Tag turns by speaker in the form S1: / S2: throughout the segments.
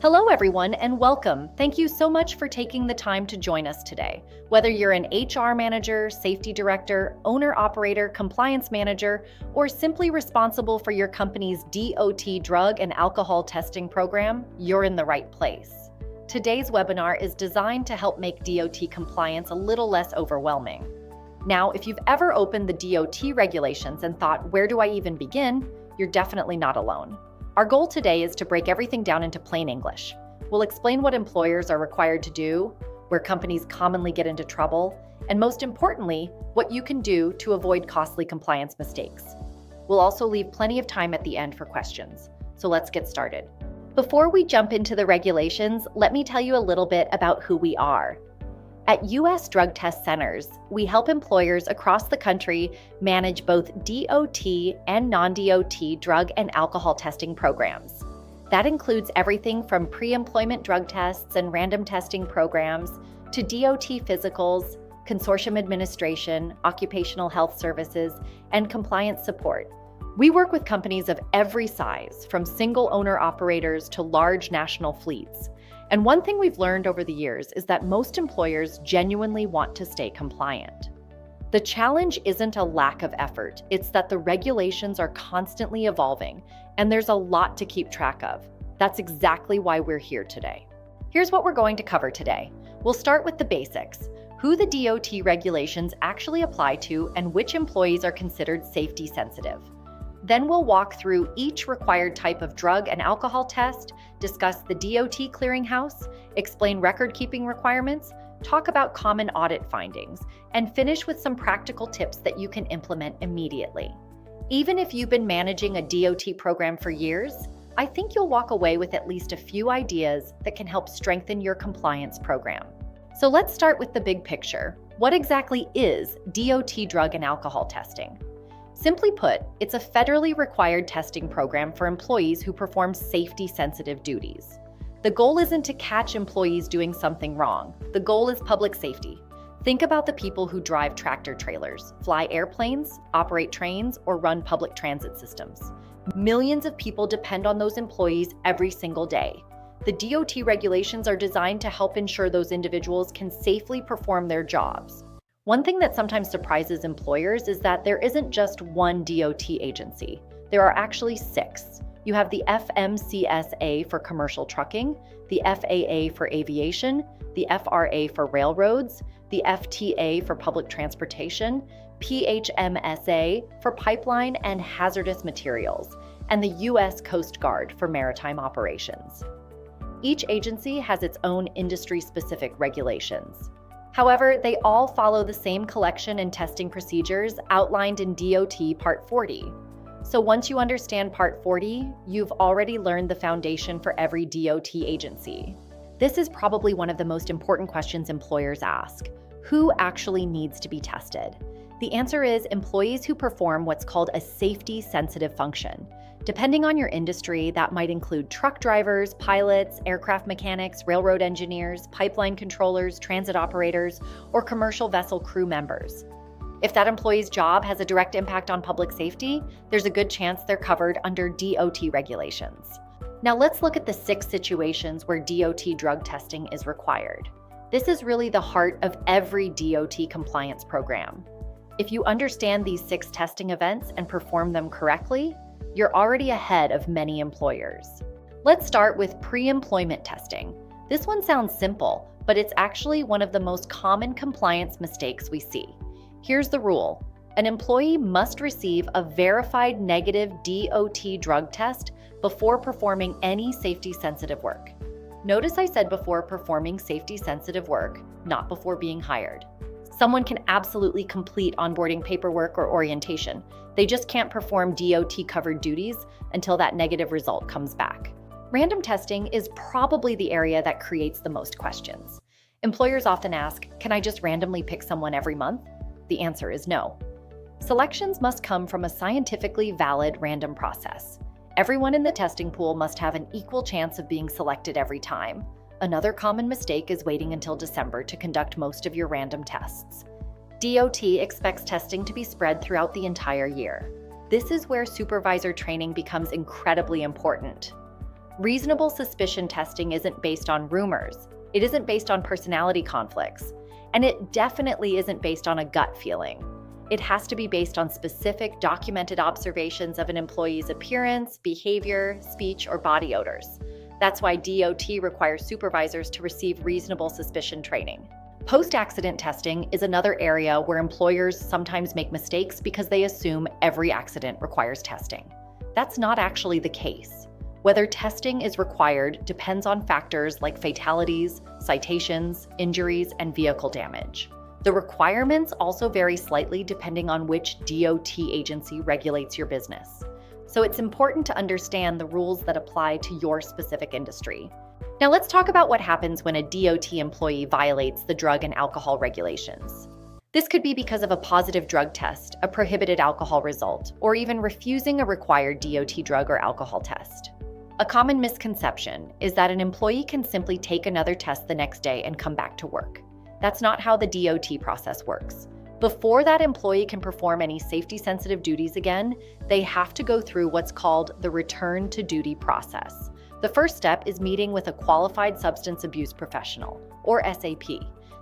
S1: Hello, everyone, and welcome. Thank you so much for taking the time to join us today. Whether you're an HR manager, safety director, owner-operator, compliance manager, or simply responsible for your company's DOT drug and alcohol testing program, you're in the right place. Today's webinar is designed to help make DOT compliance a little less overwhelming. Now, if you've ever opened the DOT regulations and thought, where do I even begin? You're definitely not alone. Our goal today is to break everything down into plain English. We'll explain what employers are required to do, where companies commonly get into trouble, and most importantly, what you can do to avoid costly compliance mistakes. We'll also leave plenty of time at the end for questions. So let's get started. Before we jump into the regulations, let me tell you a little bit about who we are. At U.S. drug test centers, we help employers across the country manage both DOT and non-DOT drug and alcohol testing programs. That includes everything from pre-employment drug tests and random testing programs to DOT physicals, consortium administration, occupational health services, and compliance support. We work with companies of every size, from single owner operators to large national fleets. And one thing we've learned over the years is that most employers genuinely want to stay compliant. The challenge isn't a lack of effort, it's that the regulations are constantly evolving, and there's a lot to keep track of. That's exactly why we're here today. Here's what we're going to cover today. We'll start with the basics: who the DOT regulations actually apply to and which employees are considered safety sensitive. Then we'll walk through each required type of drug and alcohol test, discuss the DOT clearinghouse, explain record-keeping requirements, talk about common audit findings, and finish with some practical tips that you can implement immediately. Even if you've been managing a DOT program for years, I think you'll walk away with at least a few ideas that can help strengthen your compliance program. So let's start with the big picture. What exactly is DOT drug and alcohol testing? Simply put, it's a federally required testing program for employees who perform safety-sensitive duties. The goal isn't to catch employees doing something wrong. The goal is public safety. Think about the people who drive tractor trailers, fly airplanes, operate trains, or run public transit systems. Millions of people depend on those employees every single day. The DOT regulations are designed to help ensure those individuals can safely perform their jobs. One thing that sometimes surprises employers is that there isn't just one DOT agency. There are actually 6. You have the FMCSA for commercial trucking, the FAA for aviation, the FRA for railroads, the FTA for public transportation, PHMSA for pipeline and hazardous materials, and the U.S. Coast Guard for maritime operations. Each agency has its own industry-specific regulations. However, they all follow the same collection and testing procedures outlined in DOT Part 40. So once you understand Part 40, you've already learned the foundation for every DOT agency. This is probably one of the most important questions employers ask: who actually needs to be tested? The answer is employees who perform what's called a safety-sensitive function. Depending on your industry, that might include truck drivers, pilots, aircraft mechanics, railroad engineers, pipeline controllers, transit operators, or commercial vessel crew members. If that employee's job has a direct impact on public safety, there's a good chance they're covered under DOT regulations. Now let's look at the 6 situations where DOT drug testing is required. This is really the heart of every DOT compliance program. If you understand these 6 testing events and perform them correctly, you're already ahead of many employers. Let's start with pre-employment testing. This one sounds simple, but it's actually one of the most common compliance mistakes we see. Here's the rule: an employee must receive a verified negative DOT drug test before performing any safety-sensitive work. Notice I said before performing safety-sensitive work, not before being hired. Someone can absolutely complete onboarding paperwork or orientation. They just can't perform DOT-covered duties until that negative result comes back. Random testing is probably the area that creates the most questions. Employers often ask, can I just randomly pick someone every month? The answer is no. Selections must come from a scientifically valid random process. Everyone in the testing pool must have an equal chance of being selected every time. Another common mistake is waiting until December to conduct most of your random tests. DOT expects testing to be spread throughout the entire year. This is where supervisor training becomes incredibly important. Reasonable suspicion testing isn't based on rumors, it isn't based on personality conflicts, and it definitely isn't based on a gut feeling. It has to be based on specific documented observations of an employee's appearance, behavior, speech, or body odors. That's why DOT requires supervisors to receive reasonable suspicion training. Post-accident testing is another area where employers sometimes make mistakes because they assume every accident requires testing. That's not actually the case. Whether testing is required depends on factors like fatalities, citations, injuries, and vehicle damage. The requirements also vary slightly depending on which DOT agency regulates your business. So it's important to understand the rules that apply to your specific industry. Now let's talk about what happens when a DOT employee violates the drug and alcohol regulations. This could be because of a positive drug test, a prohibited alcohol result, or even refusing a required DOT drug or alcohol test. A common misconception is that an employee can simply take another test the next day and come back to work. That's not how the DOT process works. Before that employee can perform any safety-sensitive duties again, they have to go through what's called the return to duty process. The first step is meeting with a qualified substance abuse professional, or SAP.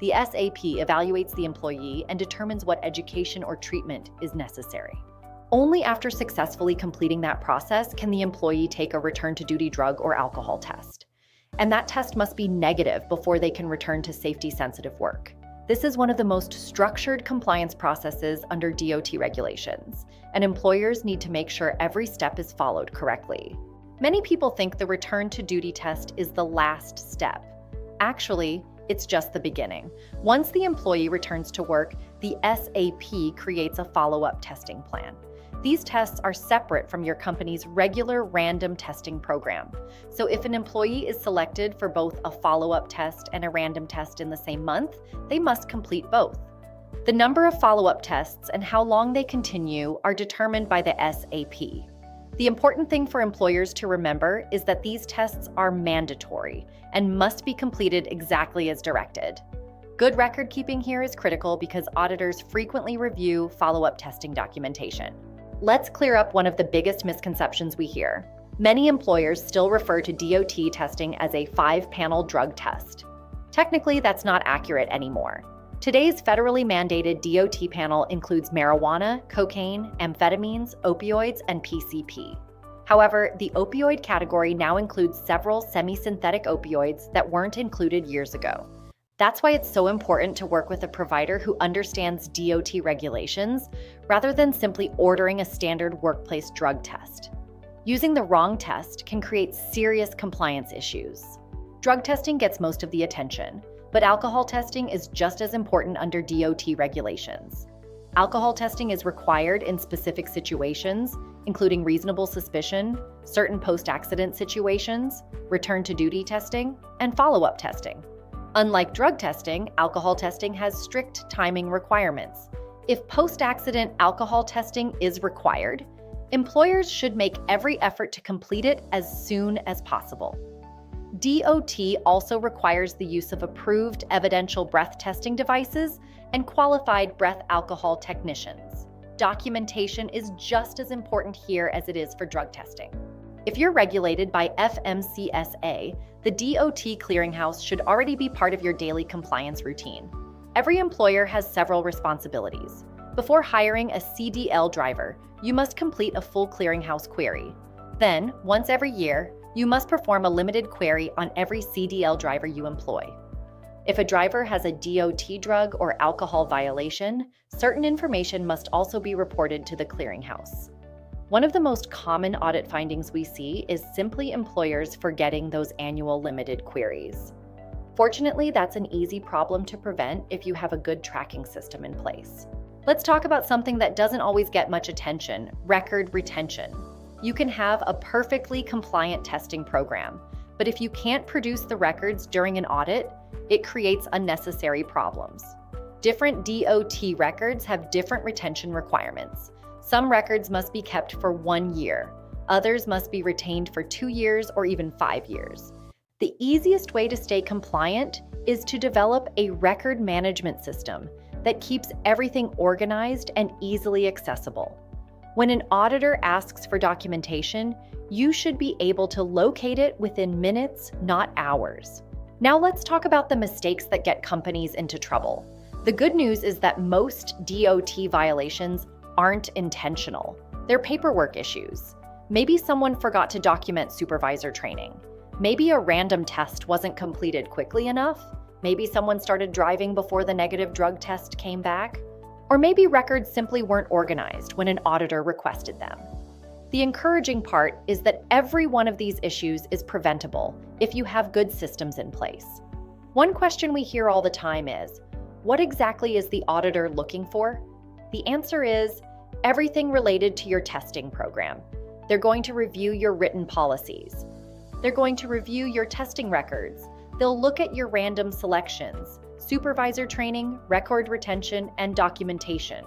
S1: The SAP evaluates the employee and determines what education or treatment is necessary. Only after successfully completing that process can the employee take a return to duty drug or alcohol test. And that test must be negative before they can return to safety-sensitive work. This is one of the most structured compliance processes under DOT regulations, and employers need to make sure every step is followed correctly. Many people think the return to duty test is the last step. Actually, it's just the beginning. Once the employee returns to work, the SAP creates a follow-up testing plan. These tests are separate from your company's regular random testing program. So if an employee is selected for both a follow-up test and a random test in the same month, they must complete both. The number of follow-up tests and how long they continue are determined by the SAP. The important thing for employers to remember is that these tests are mandatory and must be completed exactly as directed. Good record keeping here is critical because auditors frequently review follow-up testing documentation. Let's clear up one of the biggest misconceptions we hear. Many employers still refer to DOT testing as a 5-panel drug test. Technically, that's not accurate anymore. Today's federally mandated DOT panel includes marijuana, cocaine, amphetamines, opioids, and PCP. However, the opioid category now includes several semi-synthetic opioids that weren't included years ago. That's why it's so important to work with a provider who understands DOT regulations rather than simply ordering a standard workplace drug test. Using the wrong test can create serious compliance issues. Drug testing gets most of the attention, but alcohol testing is just as important under DOT regulations. Alcohol testing is required in specific situations, including reasonable suspicion, certain post-accident situations, return to duty testing, and follow-up testing. Unlike drug testing, alcohol testing has strict timing requirements. If post-accident alcohol testing is required, employers should make every effort to complete it as soon as possible. DOT also requires the use of approved evidential breath testing devices and qualified breath alcohol technicians. Documentation is just as important here as it is for drug testing. If you're regulated by FMCSA, the DOT clearinghouse should already be part of your daily compliance routine. Every employer has several responsibilities. Before hiring a CDL driver, you must complete a full clearinghouse query. Then, once every year, you must perform a limited query on every CDL driver you employ. If a driver has a DOT drug or alcohol violation, certain information must also be reported to the clearinghouse. One of the most common audit findings we see is simply employers forgetting those annual limited queries. Fortunately, that's an easy problem to prevent if you have a good tracking system in place. Let's talk about something that doesn't always get much attention: record retention. You can have a perfectly compliant testing program, but if you can't produce the records during an audit, it creates unnecessary problems. Different DOT records have different retention requirements. Some records must be kept for 1 year. Others must be retained for 2 years or even 5 years. The easiest way to stay compliant is to develop a record management system that keeps everything organized and easily accessible. When an auditor asks for documentation, You should be able to locate it within minutes, not hours. Now let's talk about the mistakes that get companies into trouble. The good news is that most DOT violations aren't intentional. They're paperwork issues. Maybe someone forgot to document supervisor training. Maybe a random test wasn't completed quickly enough. Maybe someone started driving before the negative drug test came back. Or maybe records simply weren't organized when an auditor requested them. The encouraging part is that every one of these issues is preventable if you have good systems in place. One question we hear all the time is, what exactly is the auditor looking for? The answer is everything related to your testing program. They're going to review your written policies. They're going to review your testing records. They'll look at your random selections, supervisor training, record retention, and documentation.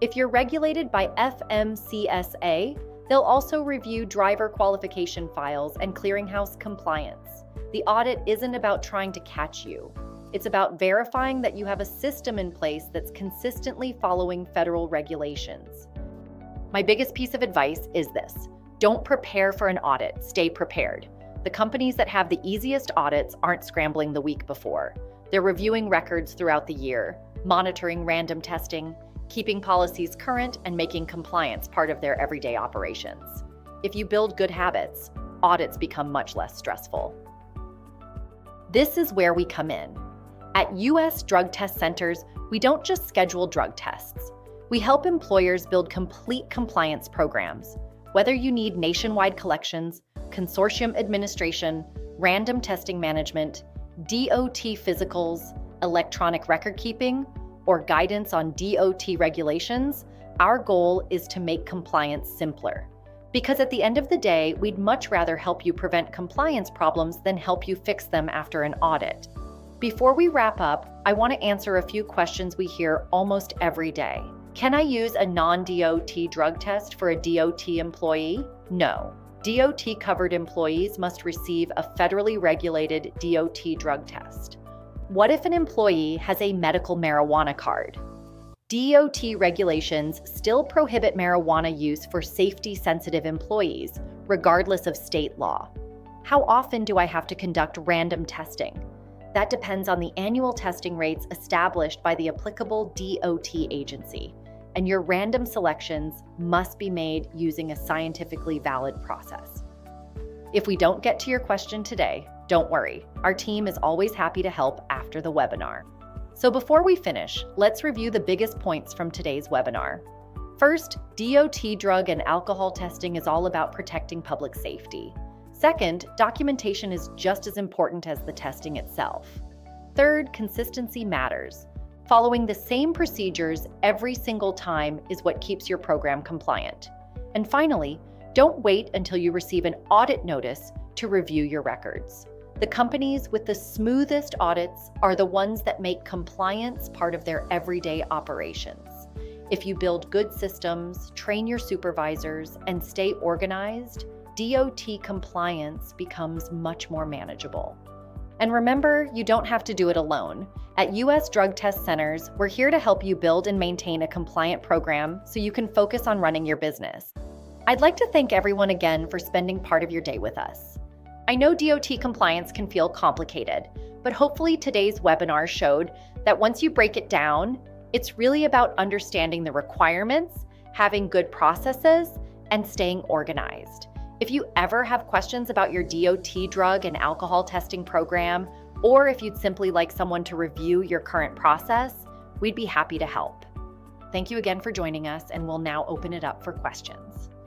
S1: If you're regulated by FMCSA, they'll also review driver qualification files and clearinghouse compliance. The audit isn't about trying to catch you. It's about verifying that you have a system in place that's consistently following federal regulations. My biggest piece of advice is this: don't prepare for an audit, stay prepared. The companies that have the easiest audits aren't scrambling the week before. They're reviewing records throughout the year, monitoring random testing, keeping policies current, and making compliance part of their everyday operations. If you build good habits, audits become much less stressful. This is where we come in. At U.S. drug test centers, we don't just schedule drug tests. We help employers build complete compliance programs. Whether you need nationwide collections, consortium administration, random testing management, DOT physicals, electronic record keeping, or guidance on DOT regulations, our goal is to make compliance simpler. Because at the end of the day, we'd much rather help you prevent compliance problems than help you fix them after an audit. Before we wrap up, I want to answer a few questions we hear almost every day. Can I use a non-DOT drug test for a DOT employee? No. DOT-covered employees must receive a federally regulated DOT drug test. What if an employee has a medical marijuana card? DOT regulations still prohibit marijuana use for safety-sensitive employees, regardless of state law. How often do I have to conduct random testing? That depends on the annual testing rates established by the applicable DOT agency, and your random selections must be made using a scientifically valid process. If we don't get to your question today, don't worry. Our team is always happy to help after the webinar. So before we finish, let's review the biggest points from today's webinar. First, DOT drug and alcohol testing is all about protecting public safety. Second, documentation is just as important as the testing itself. Third, consistency matters. Following the same procedures every single time is what keeps your program compliant. And finally, don't wait until you receive an audit notice to review your records. The companies with the smoothest audits are the ones that make compliance part of their everyday operations. If you build good systems, train your supervisors, and stay organized, DOT compliance becomes much more manageable. And remember, you don't have to do it alone. At U.S. Drug Test Centers, we're here to help you build and maintain a compliant program so you can focus on running your business. I'd like to thank everyone again for spending part of your day with us. I know DOT compliance can feel complicated, but hopefully today's webinar showed that once you break it down, it's really about understanding the requirements, having good processes, and staying organized. If you ever have questions about your DOT drug and alcohol testing program, or if you'd simply like someone to review your current process, we'd be happy to help. Thank you again for joining us, and we'll now open it up for questions.